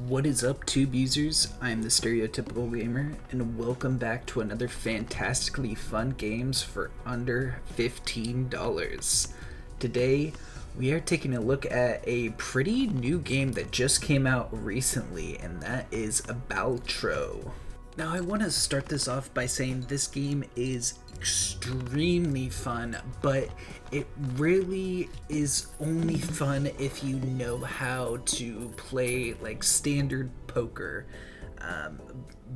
What is up, tube users? I'm the Stereotypical Gamer, and welcome back to another fantastically fun games for under $15. Today, we are taking a look at a pretty new game that just came out recently, and that is Baltro. Now, I want to start this off by saying this game is extremely fun, but it really is only fun if you know how to play like standard poker.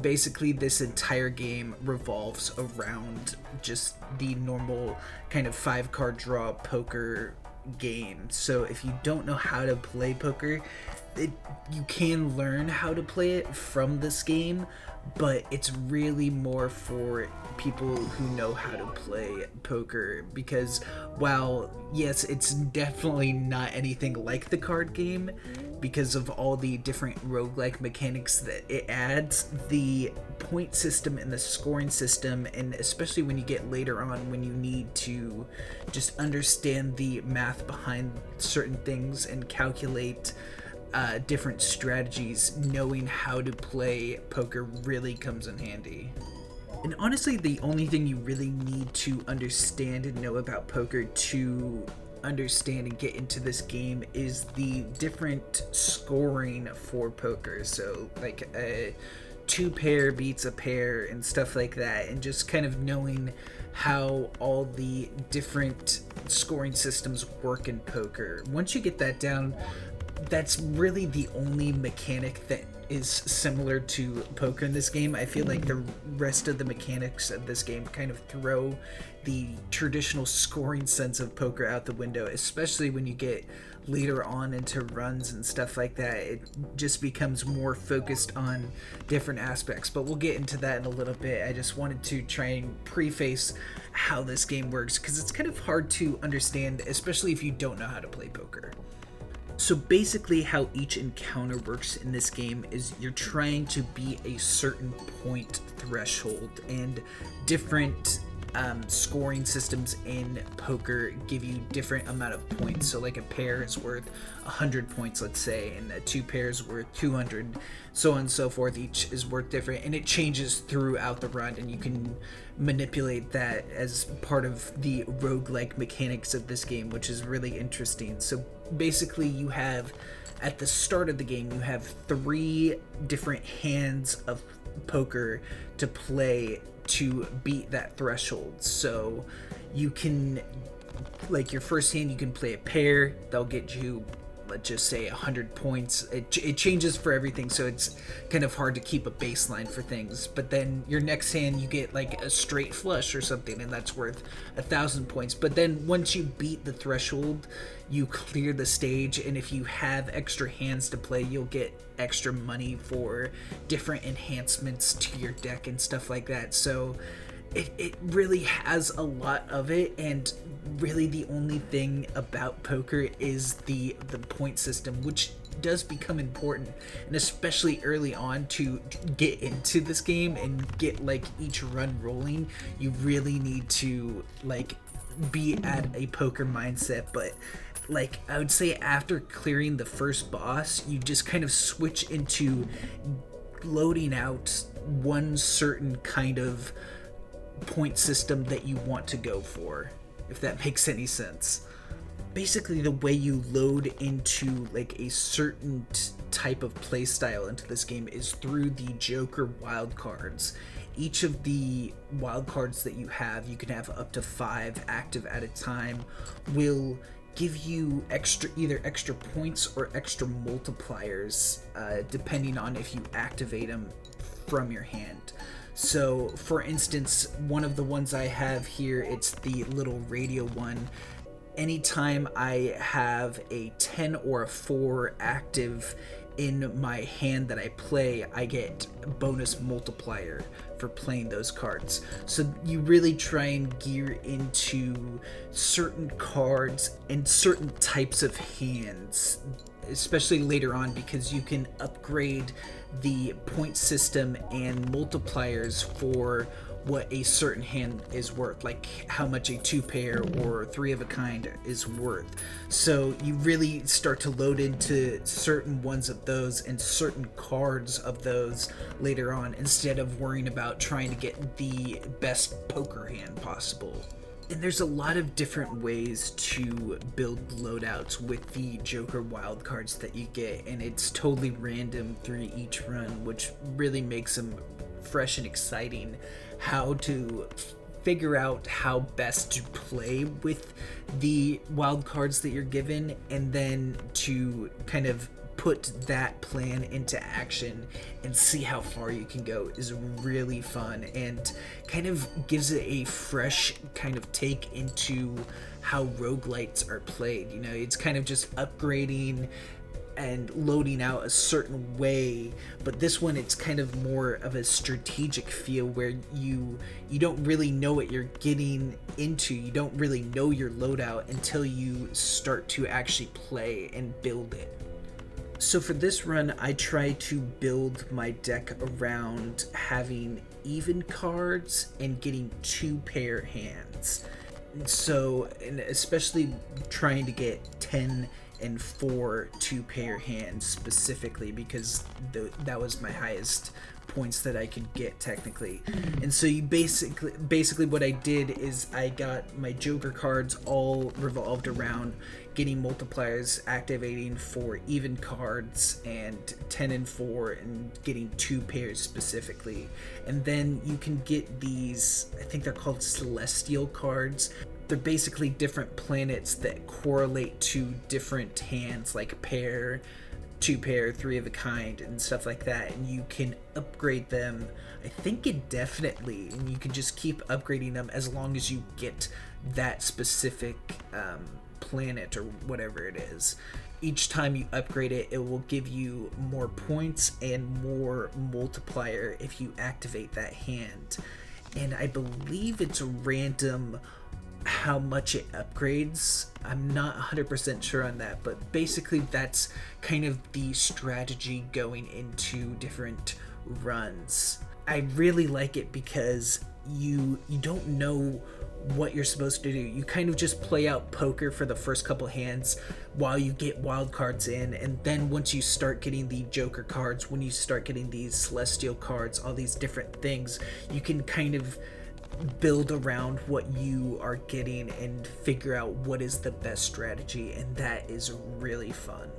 Basically, this entire game revolves around just the normal kind of 5 card draw poker game. So if you don't know how to play poker, you can learn how to play it from this game, but it's really more for people who know how to play poker, because while yes, it's definitely not anything like the card game because of all the different roguelike mechanics that it adds, the point system and the scoring system, and especially when you get later on when you need to just understand the math behind certain things and calculate different strategies, knowing how to play poker really comes in handy. And honestly, the only thing you really need to understand and know about poker to understand and get into this game is the different scoring for poker. So like a 2 pair beats a pair and stuff like that, and just kind of knowing how all the different scoring systems work in poker. Once you get that down, that's really the only mechanic that is similar to poker in this game. I feel like the rest of the mechanics of this game kind of throw the traditional scoring sense of poker out the window, especially when you get later on into runs and stuff like that. It just becomes more focused on different aspects, but we'll get into that in a little bit. I just wanted to try and preface how this game works because it's kind of hard to understand, especially if you don't know how to play poker. So basically how each encounter works in this game is you're trying to beat a certain point threshold, and different scoring systems in poker give you different amount of points. So like a pair is worth 100 points, let's say, and a 2 pairs worth 200, so on and so forth. Each is worth different, and it changes throughout the run, and you can manipulate that as part of the roguelike mechanics of this game, which is really interesting. So basically you have, at the start of the game, you have 3 different hands of poker to play to beat that threshold. So you can, like, your first hand, you can play a pair. They'll get you, let's just say, 100 points. It changes for everything, so it's kind of hard to keep a baseline for things. But then your next hand, you get like a straight flush or something, and that's worth 1,000 points. But then once you beat the threshold, you clear the stage, and if you have extra hands to play, you'll get extra money for different enhancements to your deck and stuff like that. So it really has a lot of it, and really the only thing about poker is the point system, which does become important, and especially early on to get into this game and get like each run rolling, you really need to like be at a poker mindset. But like, I would say after clearing the first boss, you just kind of switch into loading out one certain kind of point system that you want to go for, if that makes any sense. Basically, the way you load into like a certain type of play style into this game is through the Joker wildcards. Each of the wildcards that you can have up to 5 active at a time, will give you either extra points or extra multipliers, depending on if you activate them from your hand. So for instance, one of the ones I have here, it's the little radio one. Anytime I have a 10 or a 4 active in my hand that I play, I get a bonus multiplier for playing those cards. So you really try and gear into certain cards and certain types of hands, especially later on, because you can upgrade the point system and multipliers for what a certain hand is worth, like how much a 2-pair or 3 of a kind is worth. So you really start to load into certain ones of those and certain cards of those later on, instead of worrying about trying to get the best poker hand possible. And there's a lot of different ways to build loadouts with the Joker wildcards that you get, and it's totally random through each run, which really makes them fresh and exciting. How to figure out how best to play with the wildcards that you're given, and then to kind of put that plan into action and see how far you can go is really fun, and kind of gives it a fresh kind of take into how roguelites are played. You know, it's kind of just upgrading and loading out a certain way, but this one, it's kind of more of a strategic feel where you don't really know what you're getting into. You don't really know your loadout until you start to actually play and build it. So for this run, I try to build my deck around having even cards and getting 2-pair hands. So, and especially trying to get 10 and 4 2-pair hands specifically, because that was my highest points that I could get technically. And so you basically what I did is I got my Joker cards all revolved around getting multipliers, activating for even cards, and 10 and 4, and getting 2 pairs specifically. And then you can get these, I think they're called celestial cards. They're basically different planets that correlate to different hands, like pair, 2-pair, 3 of a kind, and stuff like that. And you can upgrade them, I think, indefinitely, and you can just keep upgrading them as long as you get that specific planet or whatever it is. Each time you upgrade it, it will give you more points and more multiplier if you activate that hand. And I believe it's random how much it upgrades. I'm not 100% sure on that, but basically that's kind of the strategy going into different runs. I really like it because you don't know what you're supposed to do. You kind of just play out poker for the first couple hands while you get wild cards in, and then once you start getting the Joker cards, when you start getting these celestial cards, all these different things, you can kind of build around what you are getting and figure out what is the best strategy, and that is really fun.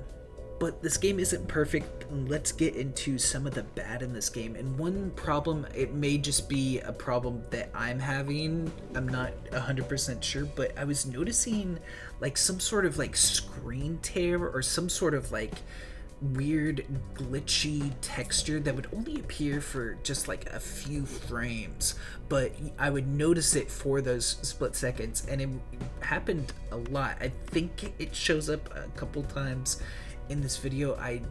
But this game isn't perfect. Let's get into some of the bad in this game. And one problem, it may just be a problem that I'm having, I'm not 100% sure, but I was noticing like some sort of like screen tear or some sort of like weird glitchy texture that would only appear for just like a few frames, but I would notice it for those split seconds, and it happened a lot. I think it shows up a couple times in this video. I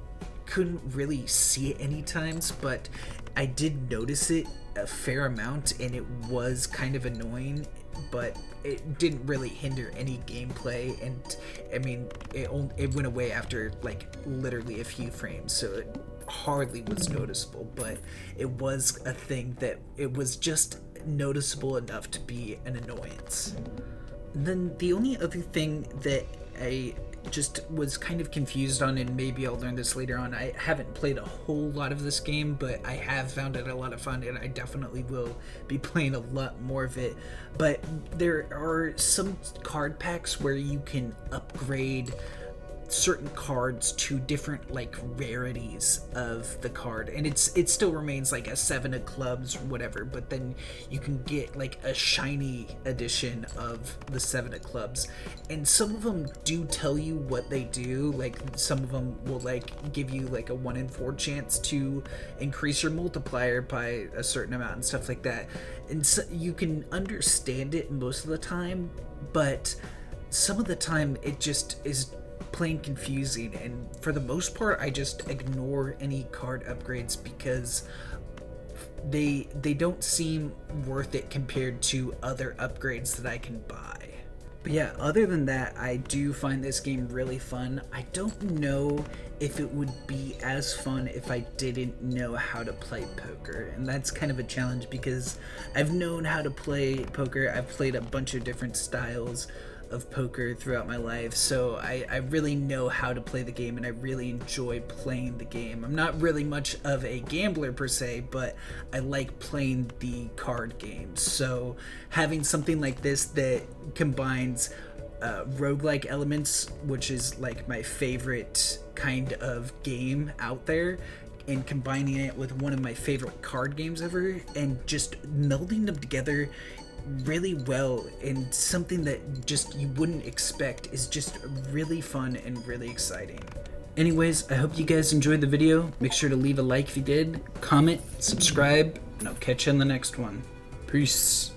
couldn't really see it any times, but I did notice it a fair amount, and it was kind of annoying, but it didn't really hinder any gameplay. And I mean, it went away after like literally a few frames, so it hardly was noticeable, but it was a thing that it was just noticeable enough to be an annoyance. And then the only other thing that I just was kind of confused on, and maybe I'll learn this later on, I haven't played a whole lot of this game, but I have found it a lot of fun, and I definitely will be playing a lot more of it. But there are some card packs where you can upgrade certain cards to different like rarities of the card, and it still remains like a 7 of clubs or whatever, but then you can get like a shiny edition of the 7 of clubs, and some of them do tell you what they do. Like some of them will like give you like a 1 in 4 chance to increase your multiplier by a certain amount and stuff like that, and so you can understand it most of the time, but some of the time it just is plain confusing, and for the most part I just ignore any card upgrades because they don't seem worth it compared to other upgrades that I can buy. But yeah, other than that, I do find this game really fun. I don't know if it would be as fun if I didn't know how to play poker. And that's kind of a challenge because I've known how to play poker. I've played a bunch of different styles of poker throughout my life, so I really know how to play the game and I really enjoy playing the game. I'm not really much of a gambler per se, but I like playing the card games. So having something like this that combines roguelike elements, which is like my favorite kind of game out there, and combining it with one of my favorite card games ever and just melding them together really well and something that just you wouldn't expect is just really fun and really exciting. Anyways, I hope you guys enjoyed the video. Make sure to leave a like if you did, comment, subscribe, and I'll catch you in the next one. Peace.